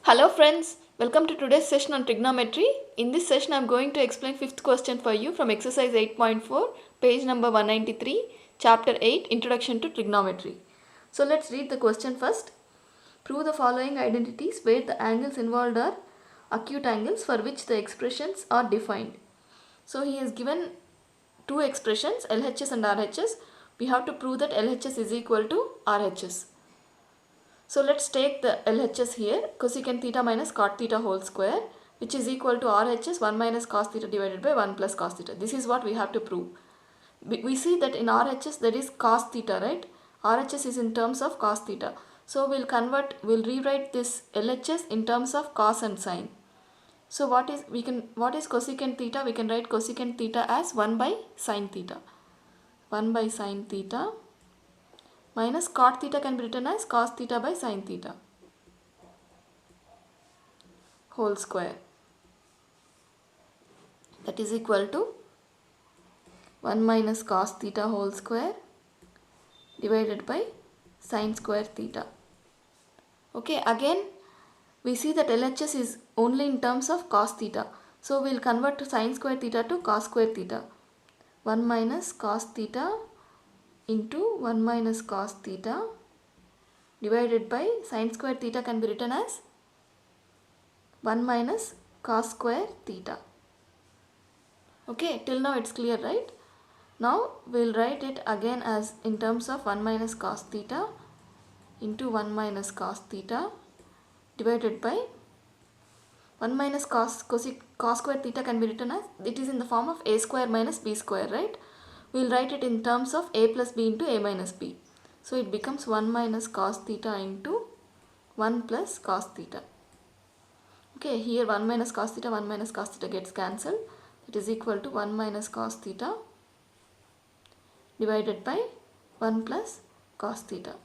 Hello friends, welcome to today's session on trigonometry. In this session I am going to explain fifth question for you from exercise 8.4, page number 193, chapter 8, Introduction to Trigonometry. So let's read the question first. Prove the following identities where the angles involved are acute angles for which the expressions are defined. So he has given two expressions, LHS and RHS. We have to prove that LHS is equal to RHS. So let's take the LHS here, cosecant theta minus cot theta whole square, which is equal to RHS 1 minus cos theta divided by 1 plus cos theta. This is what we have to prove. We see that in RHS there is cos theta, right? RHS is in terms of cos theta. So we'll rewrite this LHS in terms of cos and sine. So what is cosecant theta? We can write cosecant theta as 1 by sine theta. 1 by sine theta minus cot theta can be written as cos theta by sin theta whole square, that is equal to 1 minus cos theta whole square divided by sin square theta. Okay, again we see that LHS is only in terms of cos theta. So we will convert to sin square theta to cos square theta. 1 minus cos theta into 1 minus cos theta divided by sin square theta can be written as 1 minus cos square theta. Okay, till now it's clear, right? Now we'll write it again as in terms of 1 minus cos theta into 1 minus cos theta divided by 1 minus cos square theta can be written as, it is in the form of a square minus b square, right? We'll write it in terms of a plus b into a minus b. So it becomes 1 minus cos theta into 1 plus cos theta. Okay, here 1 minus cos theta gets cancelled. It is equal to 1 minus cos theta divided by 1 plus cos theta.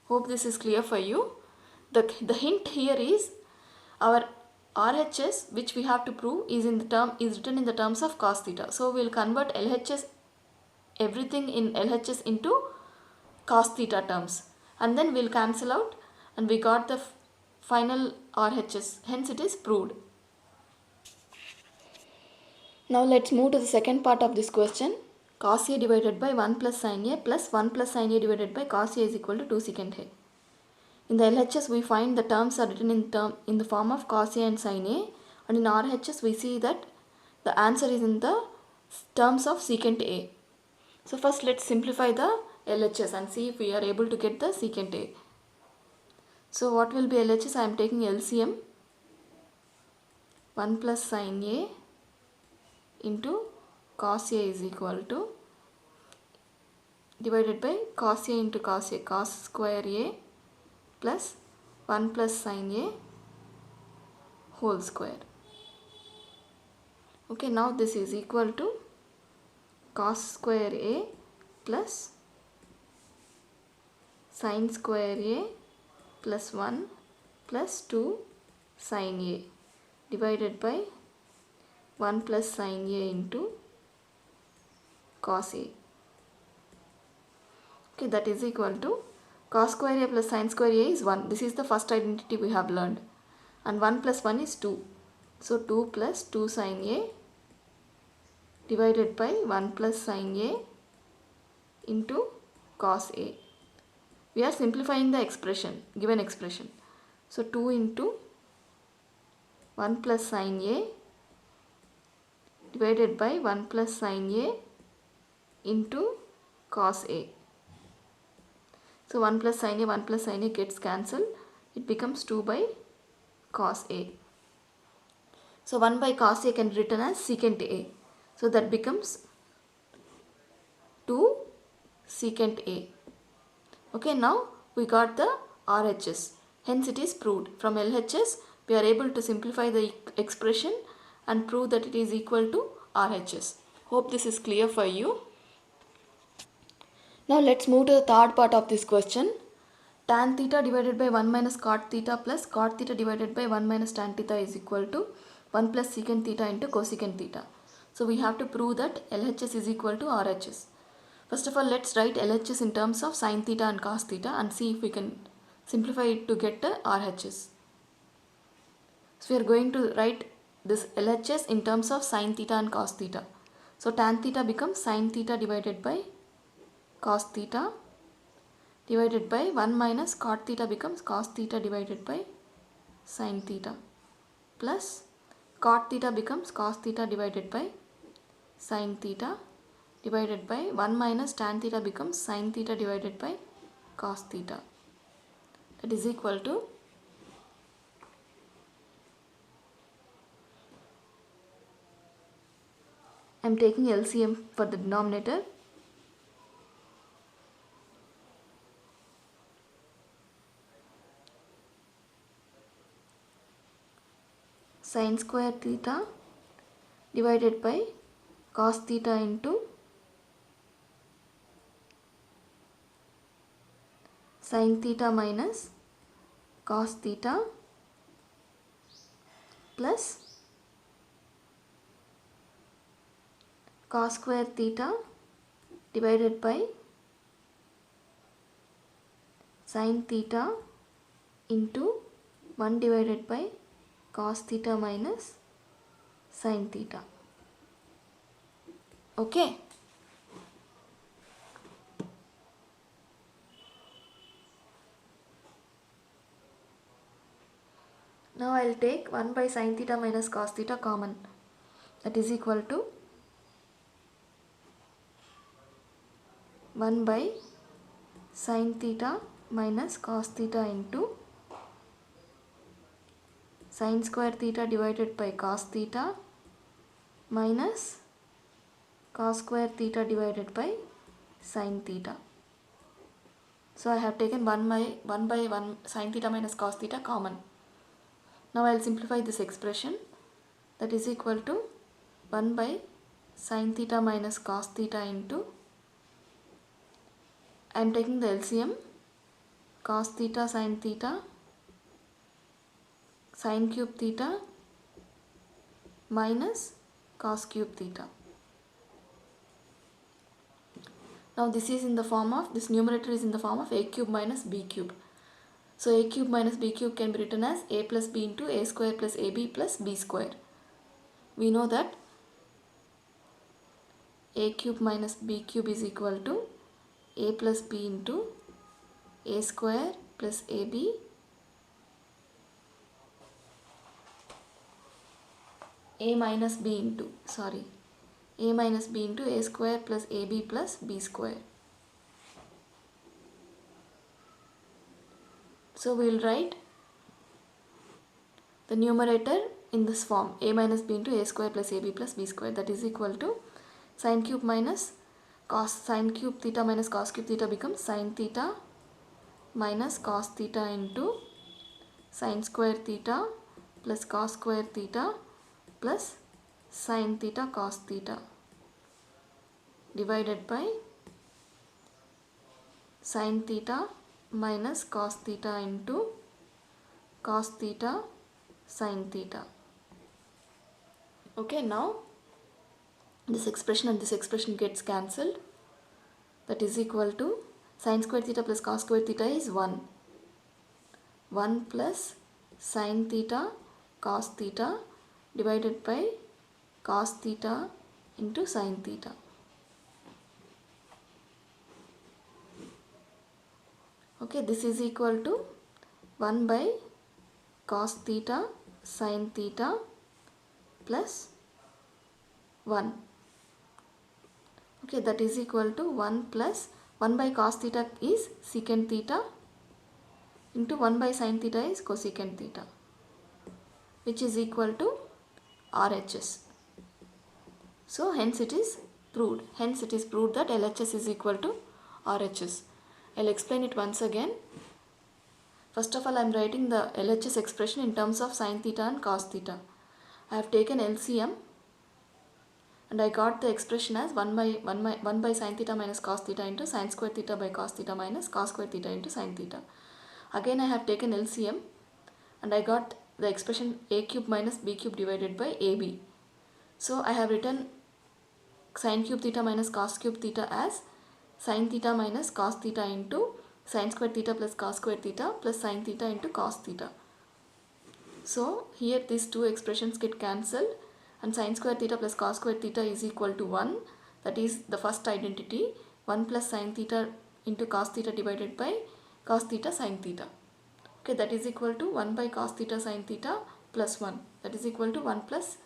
Hope this is clear for you. The hint here is our RHS, which we have to prove, is written in the terms of cos theta. So we will convert LHS, everything in LHS into cos theta terms, and then we will cancel out, and we got the final RHS. Hence it is proved. Now let's move to the second part of this question. Cos A divided by 1 plus sin A plus 1 plus sin A divided by cos A is equal to 2 secant A. In the LHS we find the terms are written in the form of cos A and sin A, and in RHS we see that the answer is in the terms of secant A. So first let's simplify the LHS and see if we are able to get the secant A. So what will be LHS? I am taking LCM. 1 plus sin A into cos A is equal to, divided by cos A into cos A, cos square A plus 1 plus sin A whole square. Okay, now this is equal to cos square A plus sin square A plus 1 plus 2 sin A divided by 1 plus sin A into cos A. Okay, that is equal to cos square A plus sin square A is 1. This is the first identity we have learned. And 1 plus 1 is 2. So 2 plus 2 sin A divided by 1 plus sin A into cos A. We are simplifying the expression, given expression. So 2 into 1 plus sin A divided by 1 plus sin A into cos A. So 1 plus sin A gets cancelled. It becomes 2 by cos A. So 1 by cos A can be written as secant A. So that becomes 2 secant A. Okay, now we got the RHS. Hence it is proved. From LHS we are able to simplify the expression and prove that it is equal to RHS. Hope this is clear for you. Now let's move to the third part of this question. Tan theta divided by 1 minus cot theta plus cot theta divided by 1 minus tan theta is equal to 1 plus secant theta into cosecant theta. So we have to prove that LHS is equal to RHS. First of all, let's write LHS in terms of sin theta and cos theta and see if we can simplify it to get the RHS. So we are going to write this LHS in terms of sin theta and cos theta. So tan theta becomes sin theta divided by cos theta divided by 1 minus cot theta becomes cos theta divided by sin theta plus cot theta becomes cos theta divided by sin theta divided by 1 minus tan theta becomes sin theta divided by cos theta. That is equal to I am taking LCM for the denominator. Sin square theta divided by cos theta into sin theta minus cos theta plus cos square theta divided by sin theta into 1 divided by cos theta minus sin theta. Okay. Now I will take 1 by sin theta minus cos theta common. That is equal to 1 by sin theta minus cos theta into sin square theta divided by cos theta minus cos square theta divided by sin theta. So I have taken 1 by 1 sin theta minus cos theta common. Now I will simplify this expression. That is equal to 1 by sin theta minus cos theta into I am taking the LCM cos theta sin cube theta minus cos cube theta. Now this is in the form of, this numerator is in the form of a cube minus b cube. So a cube minus b cube can be written as a plus b into a square plus ab plus b square. We know that a cube minus b cube is equal to a plus b into a square plus ab a minus b into a square plus ab plus b square. So we will write the numerator in this form, a minus b into a square plus ab plus b square. That is equal to sin cube minus sin cube theta minus cos cube theta becomes sin theta minus cos theta into sin square theta plus cos square theta plus sin theta cos theta divided by sin theta minus cos theta into cos theta sin theta. Okay, now this expression and this expression gets cancelled. That is equal to sin square theta plus cos square theta is 1. 1 plus sin theta cos theta divided by cos theta into sin theta. Okay, this is equal to 1 by cos theta sin theta plus 1. Okay, that is equal to 1 plus 1 by cos theta is secant theta into 1 by sin theta is cosecant theta, which is equal to RHS. So hence it is proved. Hence it is proved that LHS is equal to RHS. I will explain it once again. First of all, I am writing the LHS expression in terms of sin theta and cos theta. I have taken LCM and I got the expression as 1 by sin theta minus cos theta into sin square theta by cos theta minus cos square theta into sin theta. Again I have taken LCM and I got the expression a cube minus b cube divided by ab. So I have written sin cube theta minus cos cube theta as sin theta minus cos theta into sin square theta plus cos square theta plus sin theta into cos theta. So here these two expressions get cancelled and sin square theta plus cos square theta is equal to 1. That is the first identity. 1 plus sin theta into cos theta divided by cos theta sin theta. Okay, that is equal to 1 by cos theta sin theta plus 1. That is equal to 1 plus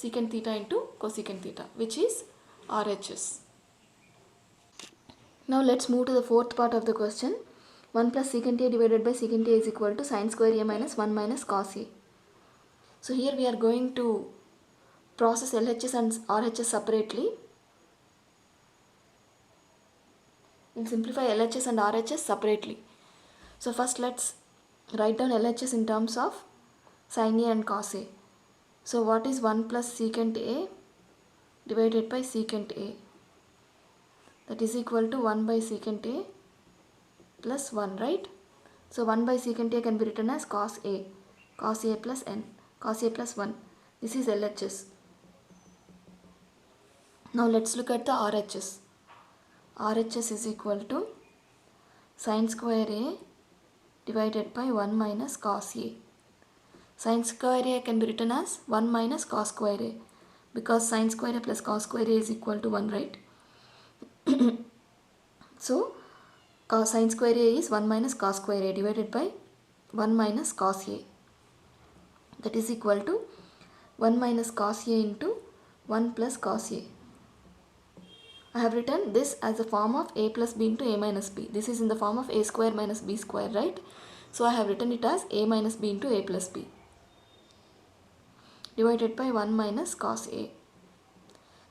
secant theta into cosecant theta, which is RHS. Now let's move to the fourth part of the question. 1 plus secant A divided by secant A is equal to sin square A minus 1 minus cos A. So here we are going to process LHS and RHS separately. We'll simplify LHS and RHS separately. So first let's write down LHS in terms of sin A and cos A. So what is 1 plus secant A divided by secant A? That is equal to 1 by secant A plus 1, right? So 1 by secant A can be written as cos A plus n, cos A plus 1. This is LHS. Now let's look at the RHS. RHS is equal to sin square A divided by 1 minus cos A. Sin square A can be written as 1 minus cos square A because sin square A plus cos square A is equal to 1, right? So sin square A is 1 minus cos square A divided by 1 minus cos A. That is equal to 1 minus cos A into 1 plus cos A. I have written this as a form of A plus B into A minus B. This is in the form of A square minus B square, right? So I have written it as A minus B into A plus B divided by 1 minus cos A.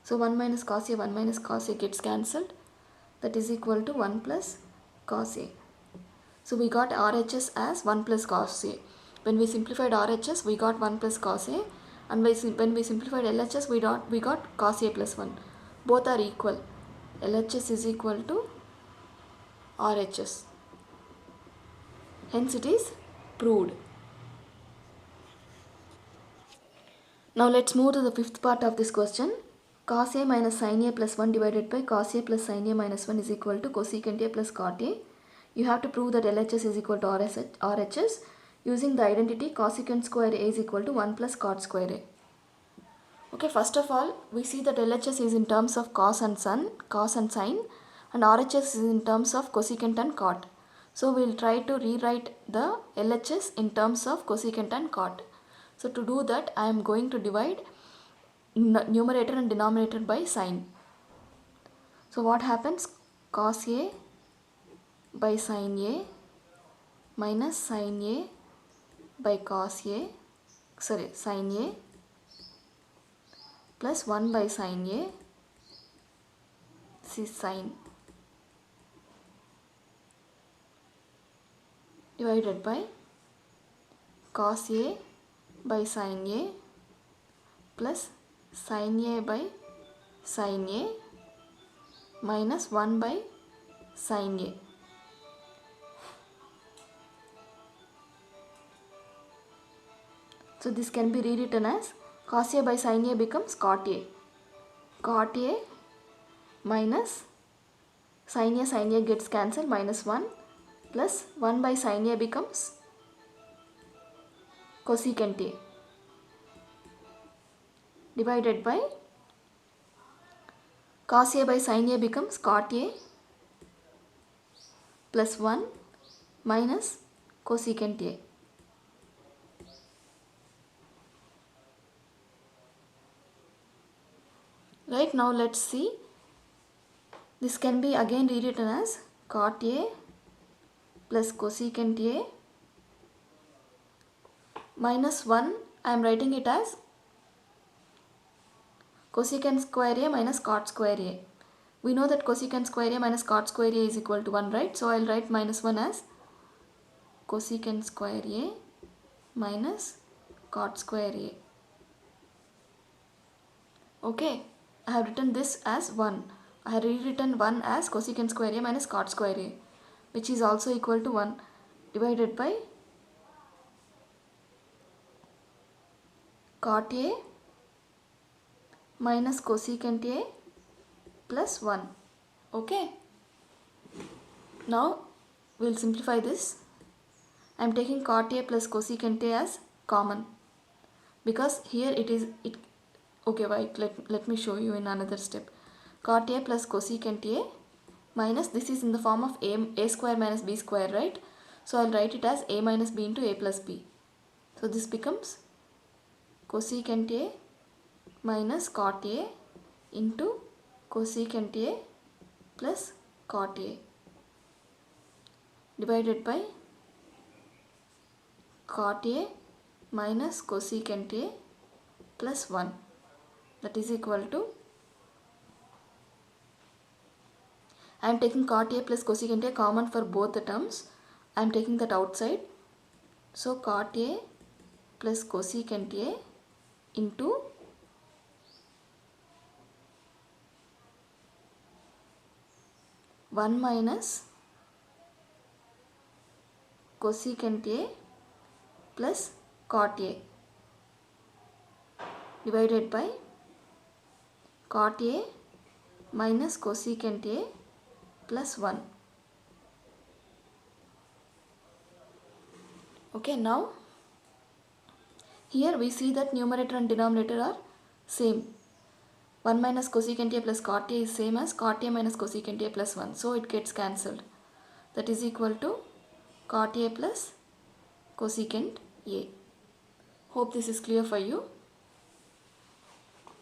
So 1 minus cos A gets cancelled. That is equal to 1 plus cos A. So we got RHS as 1 plus cos A. When we simplified RHS, we got 1 plus cos A. And when we simplified LHS, we got cos A plus 1. Both are equal. LHS is equal to RHS. Hence it is proved. Now let's move to the fifth part of this question. Cos A minus sin A plus 1 divided by cos A plus sin A minus 1 is equal to cosecant A plus cot A. You have to prove that LHS is equal to RHS using the identity cosecant square A is equal to 1 plus cot square A. Okay, first of all, we see that LHS is in terms of cos and sin, and RHS is in terms of cosecant and cot. So we'll try to rewrite the LHS in terms of cosecant and cot. So to do that, I am going to divide numerator and denominator by sin. So what happens? Cos A by sin A minus sin A by cos A, sin A plus 1 by sin A, this is sin, divided by cos A by sin A plus sin A by sin A minus 1 by sin A. So this can be rewritten as cos A by sin A becomes cot A. Cot A minus sin A gets cancelled, minus 1 plus 1 by sin A becomes cosecant A divided by cos A by sin A becomes cot A plus 1 minus cosecant A. Right, now let's see. This can be again rewritten as cot A plus cosecant A minus 1. I am writing it as cosecant square A minus cot square A. We know that cosecant square A minus cot square A is equal to 1, right? So I will write minus 1 as cosecant square A minus cot square A. Okay, I have written this as 1. I have rewritten 1 as cosecant square A minus cot square A, which is also equal to 1 divided by cot A minus cosecant A plus 1. Okay. Now we will simplify this. I am taking cot A plus cosecant A as common, because here it is it. Okay, wait, let me show you in another step. Cot A plus cosecant A minus, this is in the form of a square minus b square, right? So I'll write it as a minus b into a plus b. So this becomes cosecant A minus cot A into cosecant A plus cot A divided by cot A minus cosecant A plus 1, that is equal to, I am taking cot A plus cosecant A common for both the terms. I am taking that outside. So cot A plus cosecant A into one minus cosecant A plus cot A divided by cot A minus cosecant A plus 1. Okay, now here we see that numerator and denominator are same. 1 minus cosecant A plus cot A is same as cot A minus cosecant A plus 1. So it gets cancelled. That is equal to cot A plus cosecant A. Hope this is clear for you.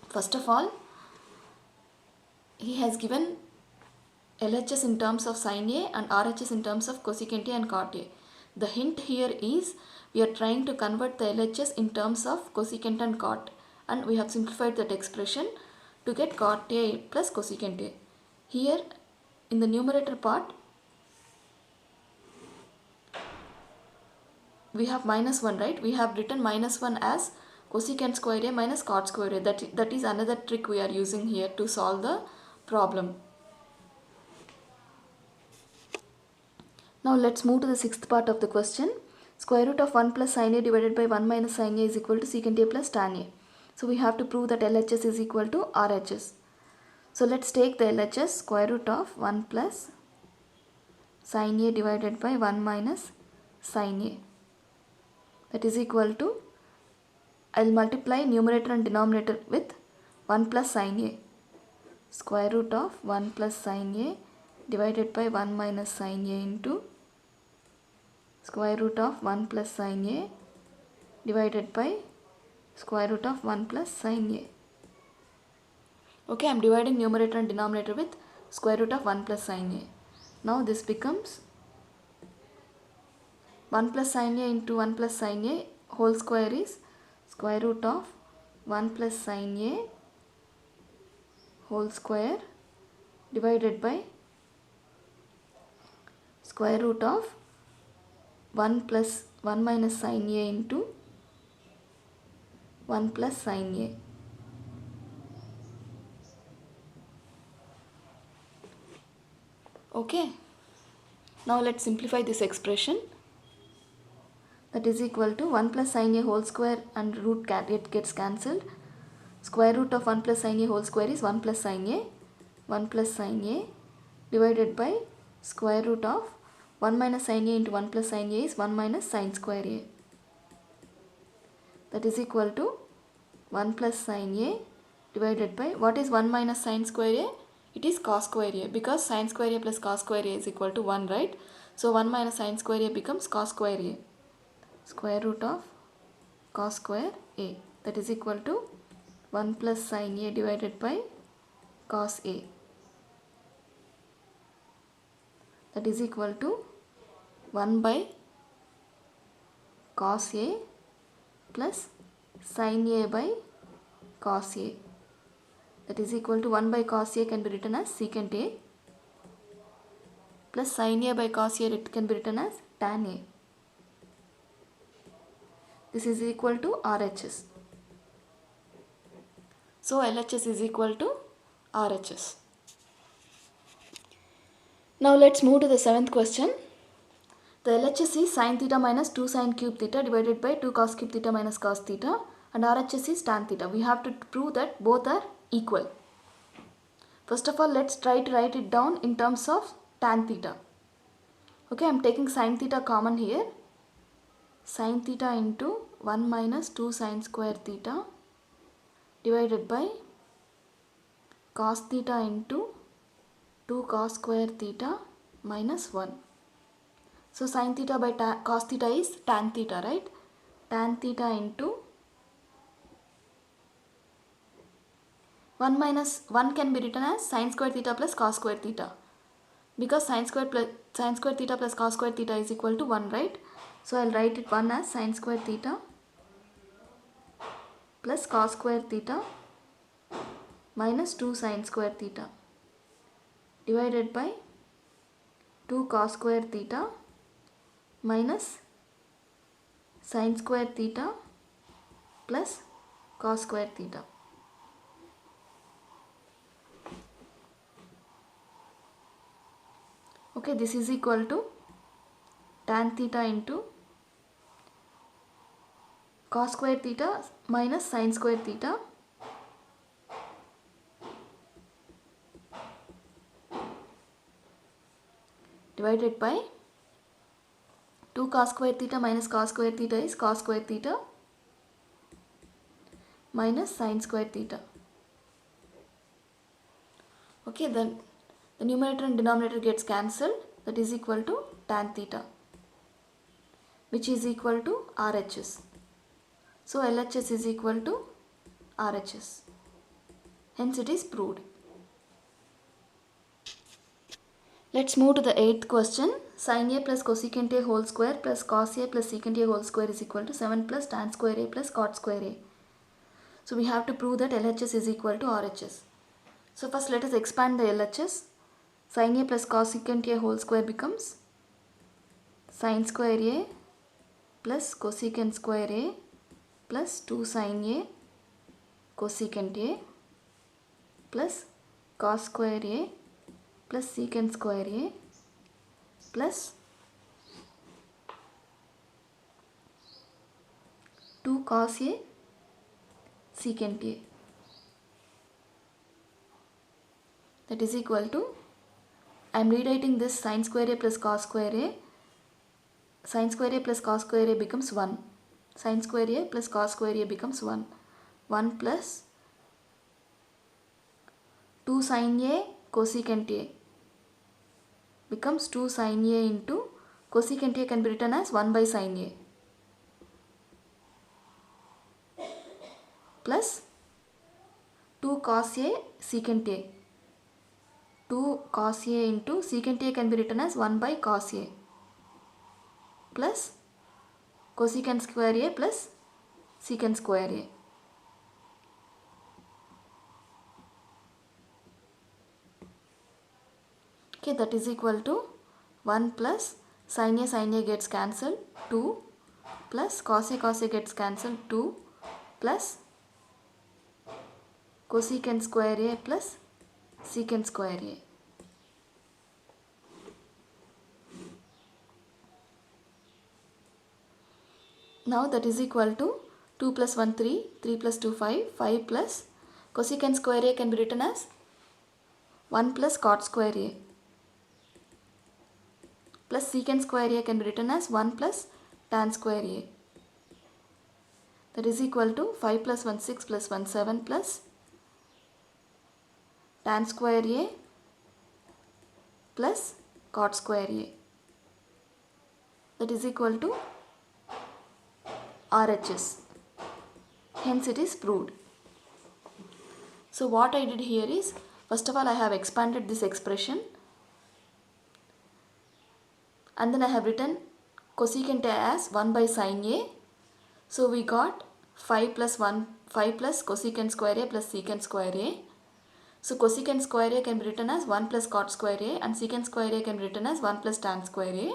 First of all, he has given LHS in terms of sin A and RHS in terms of cosecant A and cot A. The hint here is we are trying to convert the LHS in terms of cosecant and cot, and we have simplified that expression to get cot A plus cosecant A. Here in the numerator part we have minus 1, right? We have written minus 1 as cosecant square A minus cot square A. That is another trick we are using here to solve the problem. Now let's move to the sixth part of the question. Square root of 1 plus sin A divided by 1 minus sin A is equal to secant A plus tan A. So we have to prove that LHS is equal to RHS. So let's take the LHS, square root of 1 plus sin A divided by 1 minus sin A. That is equal to, I'll multiply numerator and denominator with 1 plus sin A. Square root of 1 plus sin A divided by 1 minus sin A into square root of 1 plus sin A divided by square root of 1 plus sin A. Okay, I am dividing numerator and denominator with square root of 1 plus sin A. Now this becomes 1 plus sin A into 1 plus sin A whole square is square root of 1 plus sin A whole square divided by square root of 1 plus 1 minus sin A into 1 plus sin A. Okay, now let's simplify this expression. That is equal to 1 plus sin A whole square and root gets cancelled. Square root of 1 plus sin A whole square is 1 plus sin A. 1 plus sin A divided by square root of 1 minus sin A into 1 plus sin A is 1 minus sin square A. That is equal to 1 plus sin A divided by, what is 1 minus sin square A? It is cos square A, because sin square A plus cos square A is equal to 1, right? So 1 minus sin square A becomes cos square A. Square root of cos square A, that is equal to 1 plus sin A divided by cos A. That is equal to 1 by cos A plus sin A by cos A. That is equal to 1 by cos A can be written as secant A plus sin A by cos A, it can be written as tan A. This is equal to RHS. So LHS is equal to RHS. Now let's move to the seventh question. The LHS is sin theta minus 2 sin cube theta divided by 2 cos cube theta minus cos theta, and RHS is tan theta. We have to prove that both are equal. First of all, let's try to write it down in terms of tan theta. Okay, I am taking sin theta common here. Sin theta into 1 minus 2 sine square theta divided by cos theta into 2 cos square theta minus 1. So sin theta by cos theta is tan theta, right? Tan theta into 1 minus 1 can be written as sin square theta plus cos square theta, because sin square theta plus cos square theta is equal to 1, right? So I'll write it 1 as sin square theta plus cos square theta minus 2 sin square theta divided by 2 cos square theta minus sin square theta plus cos square theta. Okay, this is equal to tan theta into cos square theta minus sin square theta divided by 2 cos square theta minus cos square theta is cos square theta minus sin square theta. Okay, then the numerator and denominator gets cancelled, that is equal to tan theta, which is equal to RHS. So LHS is equal to RHS. Hence it is proved. Let's move to the 8th question. Sin A plus cosecant A whole square plus cos A plus secant A whole square is equal to 7 plus tan square A plus cot square A. So we have to prove that LHS is equal to RHS. So first let us expand the LHS. Sin A plus cosecant A whole square becomes sin square A plus cosecant square A plus 2 sin A cosecant A plus cos square A plus secant square A plus 2 cos A secant A, that is equal to, I am rewriting this sin square A plus cos square A. Sin square A plus cos square A becomes 1. Sin square A plus cos square A becomes 1. 1 plus 2 sin A cosecant A becomes 2 sin A into cosecant A can be written as 1 by sin A plus 2 cos A secant A. 2 cos A into secant A can be written as 1 by cos A plus cosecant square A plus secant square A. Okay, that is equal to 1 plus sin A gets cancelled, 2 plus cos A gets cancelled, 2 plus cosecant square A plus secant square A. Now that is equal to 2 plus 1 3, 3 plus 2 5, 5 plus cosecant square A can be written as 1 plus cot square A plus secant square A can be written as 1 plus tan square A. That is equal to 5 plus 1 6 plus 1 7 plus tan square A plus cot square A. That is equal to RHS. Hence it is proved. So what I did here is, first of all I have expanded this expression and then I have written cosecant A as 1 by sin A. So we got 5 plus cosecant square A plus secant square A. So cosecant square A can be written as 1 plus cot square A and secant square A can be written as 1 plus tan square A.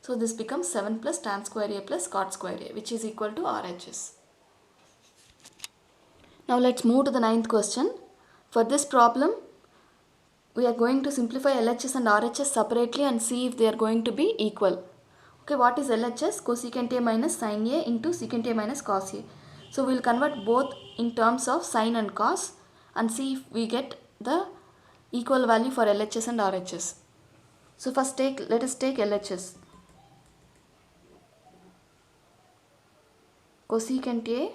So this becomes 7 plus tan square A plus cot square A, which is equal to RHS. Now let's move to the 9th question. For this problem, we are going to simplify LHS and RHS separately and see if they are going to be equal. Okay, what is LHS? Cosecant A minus sin A into secant A minus cos A. So we will convert both in terms of sin and cos and see if we get the equal value for LHS and RHS. So first let us take LHS. cosecant A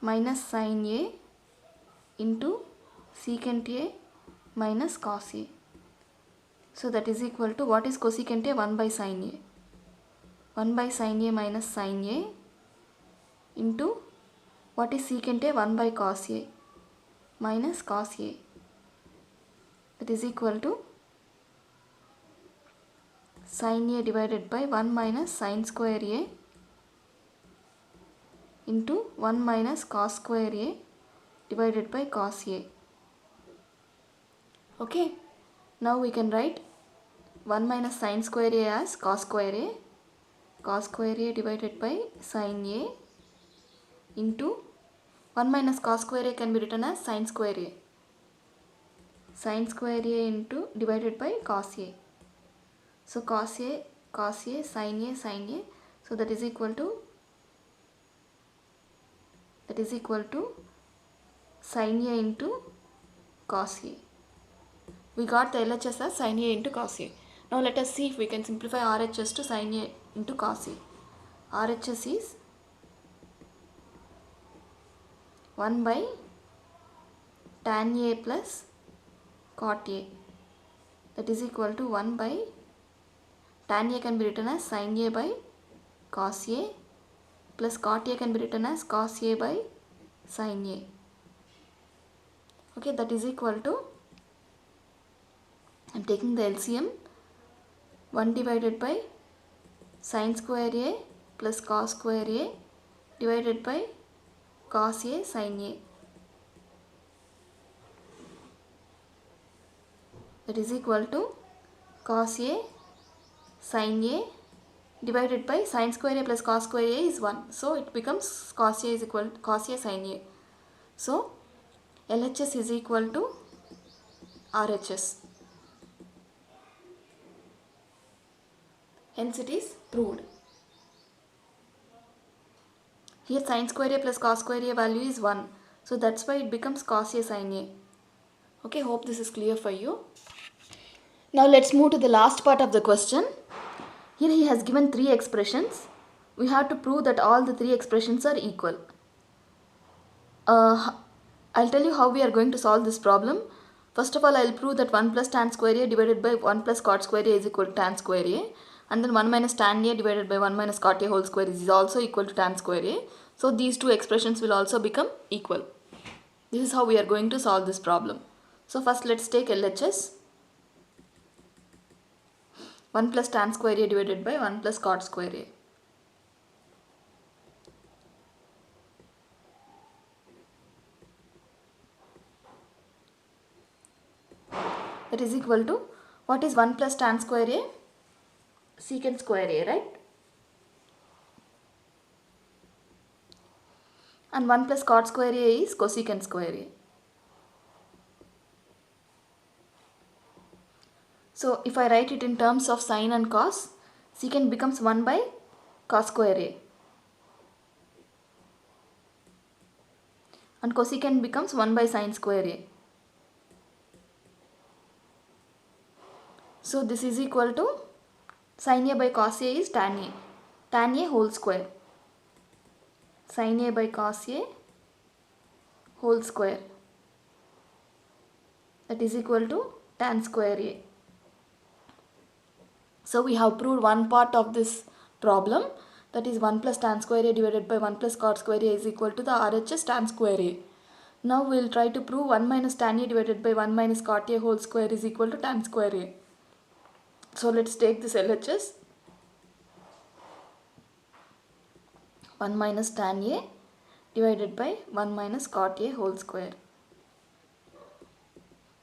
minus sin A into secant A minus cos A. So that is equal to, what is cosecant A? 1 by sin A. 1 by sin A minus sin A into, what is secant A? 1 by cos A minus cos A. That is equal to sin A divided by 1 minus sin square A into 1 minus cos square A divided by cos A. Okay, now we can write 1 minus sin square A as cos square A. Cos square A divided by sin A into 1 minus cos square A can be written as sin square A. Sin square A into divided by cos A. So cos A, sin A, sin A. So that is equal to sin A into cos A. We got the LHS as sin A into cos A. Now let us see if we can simplify RHS to sin A into cos A. RHS is 1 by tan A plus cot A. That is equal to 1 by tan A can be written as sin A by cos A plus cot A can be written as cos A by sin A. Okay, that is equal to, I am taking the LCM, 1 divided by sin square A plus cos square A divided by cos A sin A. That is equal to cos A sin A divided by sin square A plus cos square A is 1. So it becomes cos A is equal to cos A sin A. So LHS is equal to RHS. Hence it is proved. Here sin square A plus cos square A value is 1. So that's why it becomes cos A sin A. Okay, hope this is clear for you. Now let's move to the last part of the question. Here he has given 3 expressions. We have to prove that all the 3 expressions are equal. I'll tell you how we are going to solve this problem. First of all, I'll prove that 1 plus tan square A divided by 1 plus cot square A is equal to tan square A. And then 1 minus tan A divided by 1 minus cot A whole square is also equal to tan square A. So these 2 expressions will also become equal. This is how we are going to solve this problem. So first let's take LHS. 1 plus tan square A divided by 1 plus cot square A. That is equal to, what is 1 plus tan square A? Secant square A, right? And 1 plus cot square A is cosecant square A. So if I write it in terms of sine and cos, secant becomes 1 by cos square A. And cosecant becomes 1 by sine square A. So this is equal to, sin A by cos A is tan A. Tan A whole square. Sin A by cos A whole square. That is equal to tan square A. So we have proved one part of this problem, that is 1 plus tan square A divided by 1 plus cot square A is equal to the RHS tan square A. Now we will try to prove 1 minus tan A divided by 1 minus cot A whole square is equal to tan square A. So let's take this LHS. 1 minus tan A divided by 1 minus cot A whole square.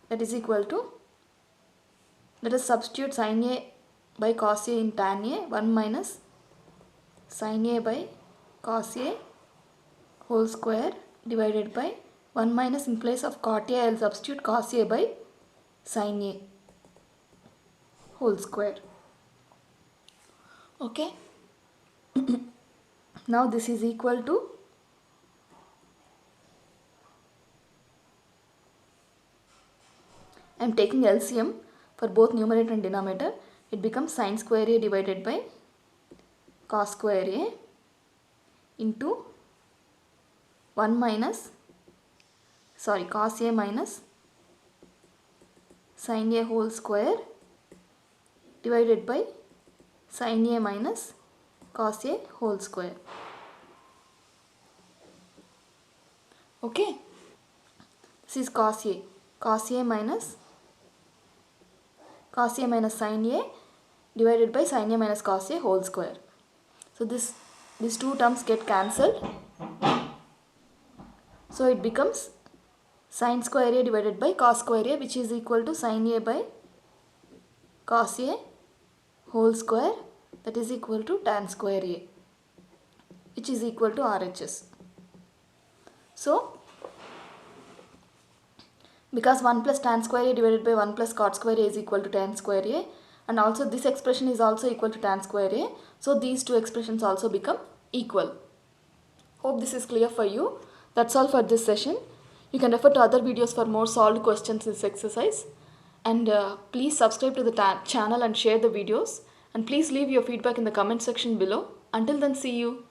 That is equal to, let us substitute sin A by cos A in tan A, 1 minus sin A by cos A whole square divided by 1 minus, in place of cot A I will substitute cos A by sin A whole square. Okay. Now this is equal to, I am taking LCM for both numerator and denominator. It becomes sin square A divided by cos square A into 1 minus cos A minus sin A whole square divided by sin A minus cos A whole square. Okay, this is cos A minus sin A divided by sin A minus cos A whole square. So these two terms get cancelled. So it becomes sin square A divided by cos square A, which is equal to sin A by cos A whole square, that is equal to tan square A, which is equal to RHS. So because 1 plus tan square A divided by 1 plus cot square A is equal to tan square A, and also this expression is also equal to tan square A, so these two expressions also become equal. Hope this is clear for you. That's all for this session. You can refer to other videos for more solved questions in this exercise. And please subscribe to the channel and share the videos. And please leave your feedback in the comment section below. Until then, see you.